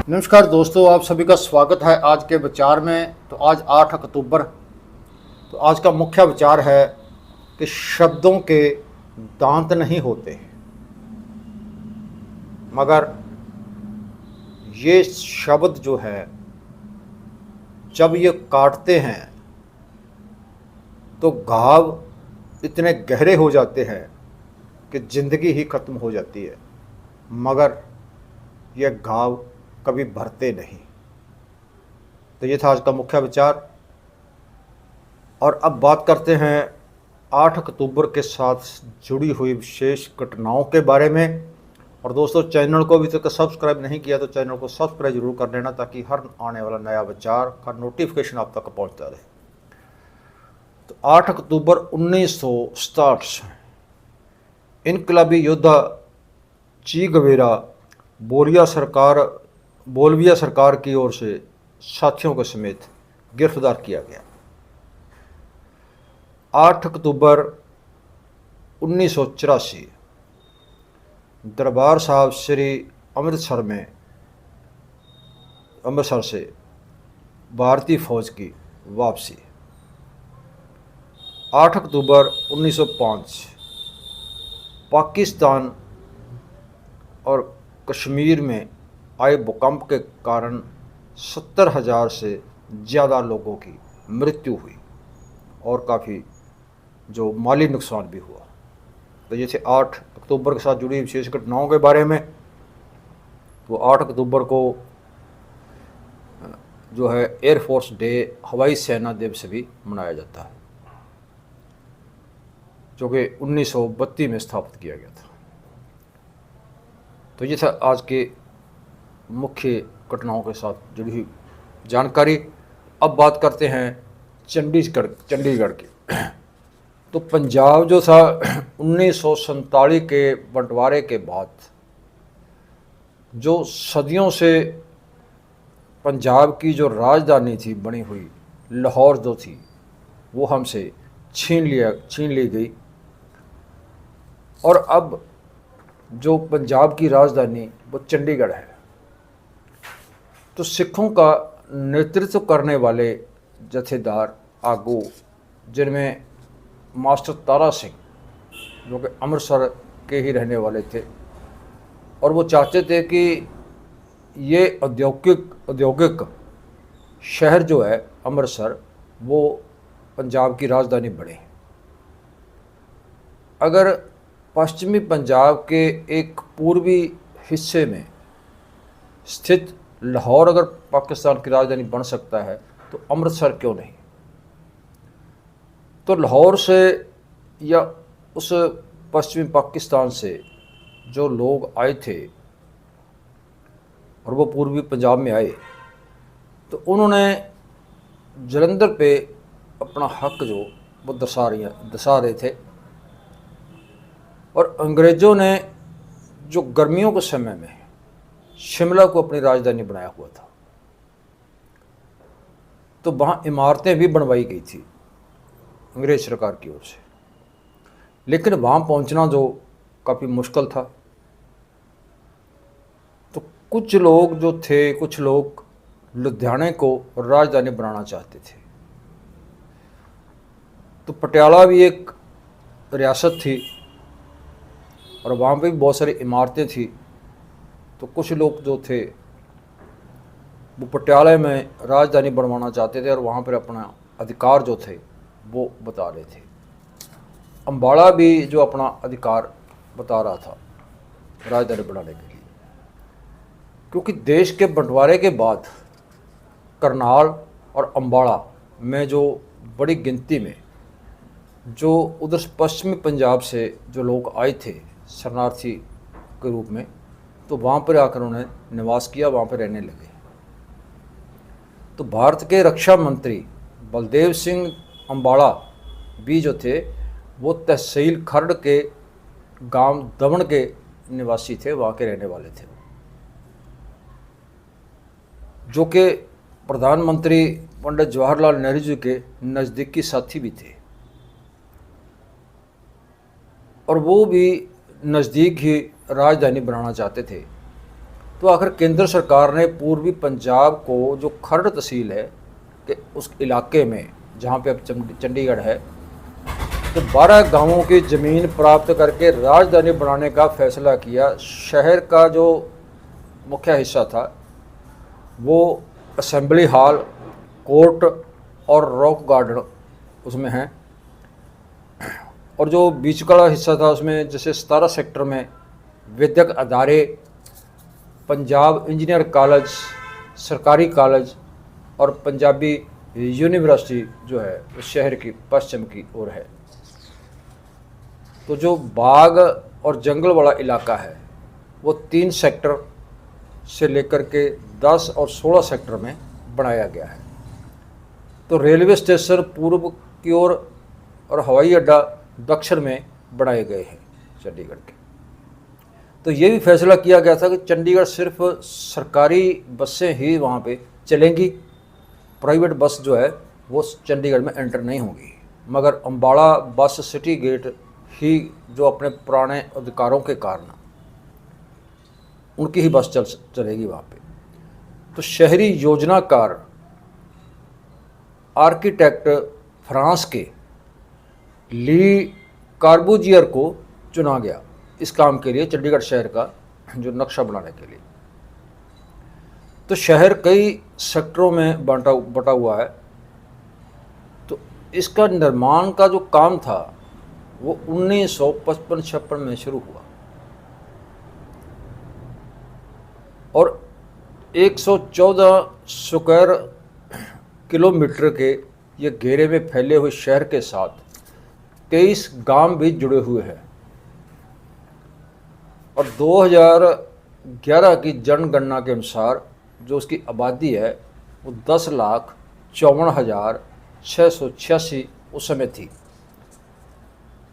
नमस्कार दोस्तों, आप सभी का स्वागत है आज के विचार में। तो आज 8 अक्टूबर। तो आज का मुख्य विचार है कि शब्दों के दांत नहीं होते, मगर ये शब्द जो है जब ये काटते हैं तो घाव इतने गहरे हो जाते हैं कि ज़िंदगी ही ख़त्म हो जाती है, मगर ये घाव कभी भरते नहीं। तो ये था आज का मुख्य विचार। और अब बात करते हैं 8 अक्टूबर के साथ जुड़ी हुई विशेष घटनाओं के बारे में। और दोस्तों, चैनल को अभी तक सब्सक्राइब नहीं किया तो चैनल को सब्सक्राइब जरूर कर लेना, ताकि हर आने वाला नया विचार का नोटिफिकेशन आप तक पहुंचता रहे। तो 8 अक्टूबर 1967 से इनकलाबी योद्धा ची गवेरा बोलिविया सरकार की ओर से साथियों के समेत गिरफ्तार किया गया। 8 अक्टूबर 1984 दरबार साहब श्री अमृतसर से भारतीय फौज की वापसी। 8 अक्टूबर 1905 पाकिस्तान और कश्मीर में आए भूकंप के कारण 70,000 से ज़्यादा लोगों की मृत्यु हुई और काफ़ी जो माली नुकसान भी हुआ। तो ये थे 8 अक्टूबर के साथ जुड़ी विशेष घटनाओं के बारे में। तो 8 अक्टूबर को जो है एयरफोर्स डे, हवाई सेना दिवस भी मनाया जाता है, जो कि 1932 में स्थापित किया गया था। तो ये था आज के मुख्य घटनाओं के साथ जुड़ी हुई जानकारी। अब बात करते हैं चंडीगढ़ की। तो पंजाब जो था 1947 के बंटवारे के बाद जो सदियों से पंजाब की जो राजधानी थी बनी हुई, लाहौर जो थी, वो हमसे छीन ली गई। और अब जो पंजाब की राजधानी वो चंडीगढ़ है। तो सिखों का नेतृत्व करने वाले जथेदार आगू, जिनमें मास्टर तारा सिंह, जो कि अमृतसर के ही रहने वाले थे, और वो चाहते थे कि ये औद्योगिक शहर जो है अमृतसर, वो पंजाब की राजधानी बने। अगर पश्चिमी पंजाब के एक पूर्वी हिस्से में स्थित लाहौर अगर पाकिस्तान की राजधानी बन सकता है तो अमृतसर क्यों नहीं। तो लाहौर से या उस पश्चिमी पाकिस्तान से जो लोग आए थे और वो पूर्वी पंजाब में आए, तो उन्होंने जलंधर पे अपना हक जो वो दर्शा रहे थे। और अंग्रेज़ों ने जो गर्मियों के समय में शिमला को अपनी राजधानी बनाया हुआ था, तो वहाँ इमारतें भी बनवाई गई थी अंग्रेज़ सरकार की ओर से, लेकिन वहाँ पहुँचना जो काफ़ी मुश्किल था। तो कुछ लोग लुधियाने को राजधानी बनाना चाहते थे। तो पटियाला भी एक रियासत थी और वहाँ पे भी बहुत सारी इमारतें थी। तो कुछ लोग जो थे वो पटियाला में राजधानी बनवाना चाहते थे और वहाँ पर अपना अधिकार जो थे वो बता रहे थे। अम्बाड़ा भी जो अपना अधिकार बता रहा था राजधानी बनाने के लिए, क्योंकि देश के बंटवारे के बाद करनाल और अम्बाड़ा में जो बड़ी गिनती में जो उधर पश्चिमी पंजाब से जो लोग आए थे शरणार्थी के रूप में, तो वहाँ पर आकर उन्होंने निवास किया, वहाँ पर रहने लगे। तो भारत के रक्षा मंत्री बलदेव सिंह अम्बाड़ा भी जो थे वो तहसील खर्ड़ के गांव दमन के निवासी थे, वहाँ के रहने वाले थे, जो कि प्रधानमंत्री पंडित जवाहरलाल नेहरू जी के नज़दीकी साथी भी थे। और वो भी नज़दीक ही राजधानी बनाना चाहते थे। तो आखिर केंद्र सरकार ने पूर्वी पंजाब को जो खर्ड तहसील है कि उस इलाके में जहाँ पे अब चंडीगढ़ है, तो 12 गांवों की ज़मीन प्राप्त करके राजधानी बनाने का फैसला किया। शहर का जो मुख्य हिस्सा था वो असेंबली हॉल, कोर्ट और रॉक गार्डन उसमें हैं, और जो बीच का हिस्सा था उसमें जैसे 17 सेक्टर में विद्यक अदारे, पंजाब इंजीनियर कॉलेज, सरकारी कॉलेज और पंजाबी यूनिवर्सिटी जो है उस शहर की पश्चिम की ओर है। तो जो बाग और जंगल वाला इलाका है वो 3 सेक्टर से लेकर के 10 और 16 सेक्टर में बनाया गया है। तो रेलवे स्टेशन पूर्व की ओर और हवाई अड्डा दक्षिण में बनाए गए हैं चंडीगढ़ के। तो ये भी फैसला किया गया था कि चंडीगढ़ सिर्फ सरकारी बसें ही वहाँ पे चलेंगी, प्राइवेट बस जो है वो चंडीगढ़ में एंटर नहीं होगी, मगर अम्बाड़ा बस सिटी गेट ही जो अपने पुराने अधिकारों के कारण उनकी ही बस चलेगी वहाँ पे। तो शहरी योजनाकार आर्किटेक्ट फ्रांस के ली कार्बूजियर को चुना गया इस काम के लिए, चंडीगढ़ शहर का जो नक्शा बनाने के लिए। तो शहर कई सेक्टरों में बटा हुआ है। तो इसका निर्माण का जो काम था वो 1955-56 में शुरू हुआ और 114 स्क्वायर किलोमीटर के ये घेरे में फैले हुए शहर के साथ 23 गांव भी जुड़े हुए हैं। और 2011 की जनगणना के अनुसार जो उसकी आबादी है वो 10,54,686 उस समय थी।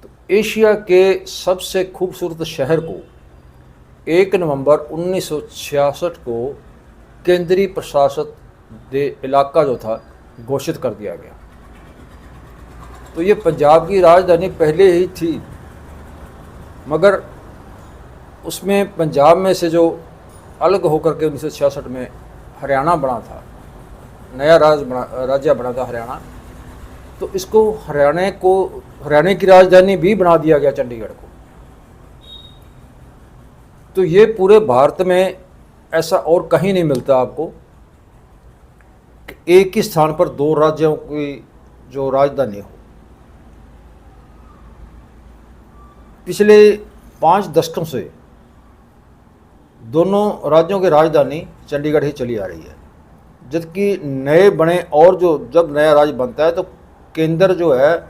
तो एशिया के सबसे खूबसूरत शहर को 1 नवंबर 1966 को केंद्रीय प्रशासित इलाका जो था घोषित कर दिया गया। तो ये पंजाब की राजधानी पहले ही थी, मगर उसमें पंजाब में से जो अलग होकर के 1966 में हरियाणा बना था, नया राज्य बना था हरियाणा, तो इसको हरियाणा की राजधानी भी बना दिया गया चंडीगढ़ को। तो ये पूरे भारत में ऐसा और कहीं नहीं मिलता आपको कि एक ही स्थान पर 2 राज्यों की जो राजधानी हो। पिछले 5 दशकों से दोनों राज्यों की राजधानी चंडीगढ़ ही चली आ रही है, जबकि नए बने और जो जब नया राज्य बनता है तो केंद्र जो है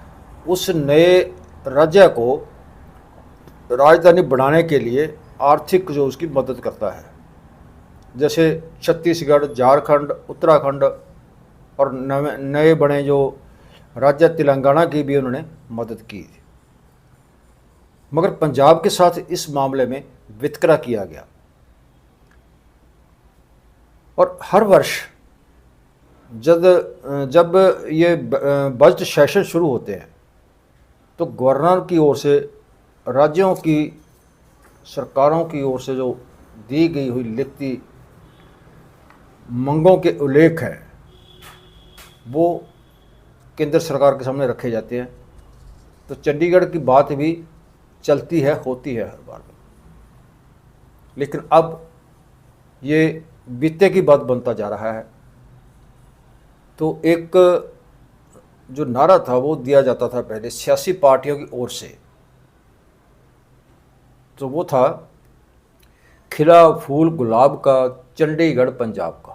उस नए राज्य को राजधानी बनाने के लिए आर्थिक जो उसकी मदद करता है। जैसे छत्तीसगढ़, झारखंड, उत्तराखंड और नए बने जो राज्य तेलंगाना की भी उन्होंने मदद की थी। मगर पंजाब के साथ इस मामले में वितकरा किया गया और हर वर्ष जब ये बजट सेशन शुरू होते हैं तो गवर्नर की ओर से राज्यों की सरकारों की ओर से जो दी गई हुई लिखती मांगों के उल्लेख हैं वो केंद्र सरकार के सामने रखे जाते हैं। तो चंडीगढ़ की बात भी चलती है, होती है हर बार में। लेकिन अब ये बीते की बात बनता जा रहा है। तो एक जो नारा था वो दिया जाता था पहले सियासी पार्टियों की ओर से, तो वो था खिला फूल गुलाब का चंडीगढ़ पंजाब का।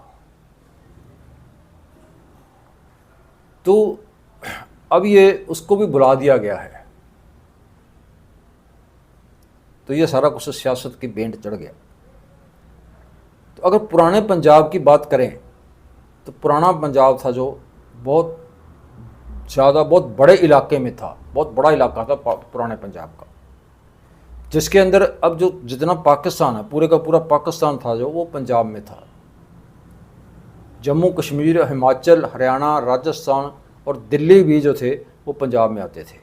तो अब ये उसको भी बुला दिया गया है। तो ये सारा कुछ सियासत की बेंट चढ़ गया। तो अगर पुराने पंजाब की बात करें तो पुराना पंजाब था जो बहुत बड़े इलाके में था, बहुत बड़ा इलाका था पुराने पंजाब का, जिसके अंदर अब जो जितना पाकिस्तान है पूरे का पूरा पाकिस्तान था जो वो पंजाब में था। जम्मू कश्मीर, हिमाचल, हरियाणा, राजस्थान और दिल्ली भी जो थे वो पंजाब में आते थे।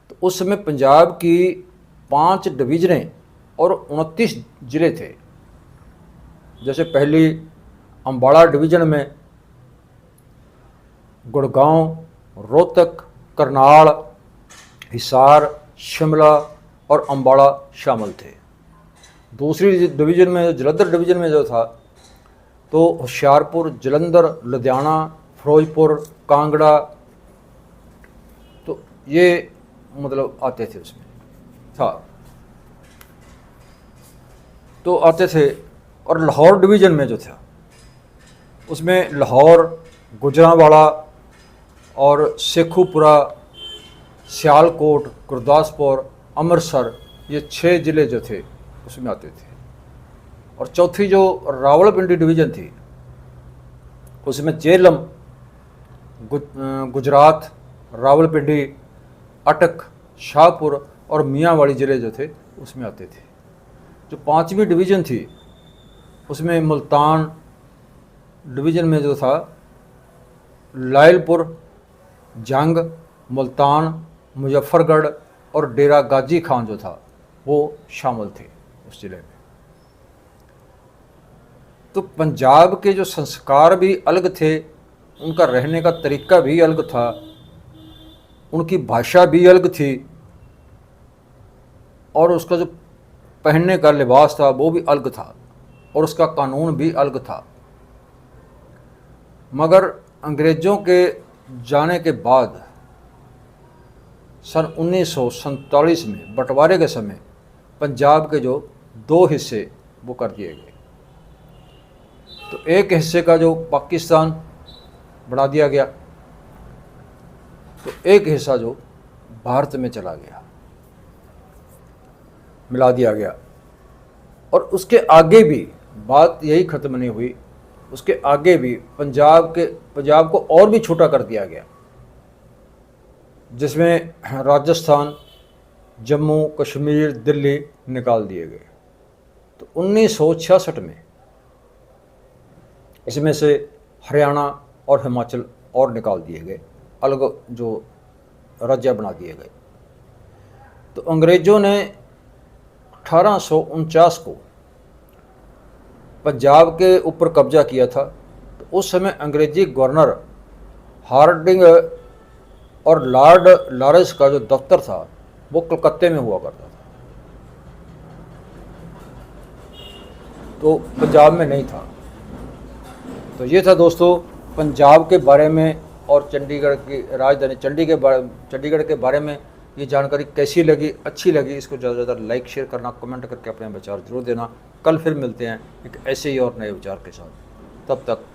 तो उस समय पंजाब की 5 डिवीज़नें और 29 ज़िले थे। जैसे पहली अम्बाड़ा डिवीज़न में गुड़गांव, रोहतक, करनाल, हिसार, शिमला और अम्बाड़ा शामिल थे। दूसरी डिवीज़न में, जलंधर डिवीज़न में जो था, तो होशियारपुर, जलंधर, लुधियाना, फिरोजपुर, कांगड़ा, तो ये मतलब आते थे उसमें था, तो आते थे। और लाहौर डिवीज़न में जो था, उसमें लाहौर, गुजरांवाला और शेखुपुरा, सियालकोट, गुरदासपुर, अमृतसर, ये 6 ज़िले जो थे उसमें आते थे। और चौथी जो रावलपिंडी डिवीज़न थी, उसमें झेलम, गुजरात, रावलपिंडी, अटक, शाहपुर और मियांवाड़ी ज़िले जो थे उसमें आते थे। जो 5वीं डिवीज़न थी, उसमें मुल्तान डिवीज़न में जो था, लायलपुर, जंग, मुल्तान, मुजफ्फरगढ़ और डेरा गाजी खान जो था वो शामिल थे उस ज़िले में। तो पंजाब के जो संस्कार भी अलग थे, उनका रहने का तरीका भी अलग था, उनकी भाषा भी अलग थी, और उसका जो पहनने का लिबास था वो भी अलग था, और उसका कानून भी अलग था। मगर अंग्रेज़ों के जाने के बाद सन 1947 में बंटवारे के समय पंजाब के जो 2 हिस्से वो कर दिए गए। तो एक हिस्से का जो पाकिस्तान बना दिया गया, तो एक हिस्सा जो भारत में चला गया, मिला दिया गया। और उसके आगे भी बात यही ख़त्म नहीं हुई, उसके आगे भी पंजाब को और भी छोटा कर दिया गया, जिसमें राजस्थान, जम्मू कश्मीर, दिल्ली निकाल दिए गए। तो 1966 में इसमें से हरियाणा और हिमाचल और निकाल दिए गए, अलग जो राज्य बना दिए गए। तो अंग्रेज़ों ने 1849 को पंजाब के ऊपर कब्जा किया था। तो उस समय अंग्रेज़ी गवर्नर हार्डिंग और लॉर्ड लॉरेंस का जो दफ्तर था वो कलकत्ते में हुआ करता था, तो पंजाब में नहीं था। तो ये था दोस्तों पंजाब के बारे में और चंडीगढ़ की राजधानी चंडीगढ़ के बारे में। ये जानकारी कैसी लगी, अच्छी लगी, इसको ज़्यादा से ज़्यादा लाइक शेयर करना, कमेंट करके अपने विचार जरूर देना। कल फिर मिलते हैं एक ऐसे ही और नए विचार के साथ। तब तक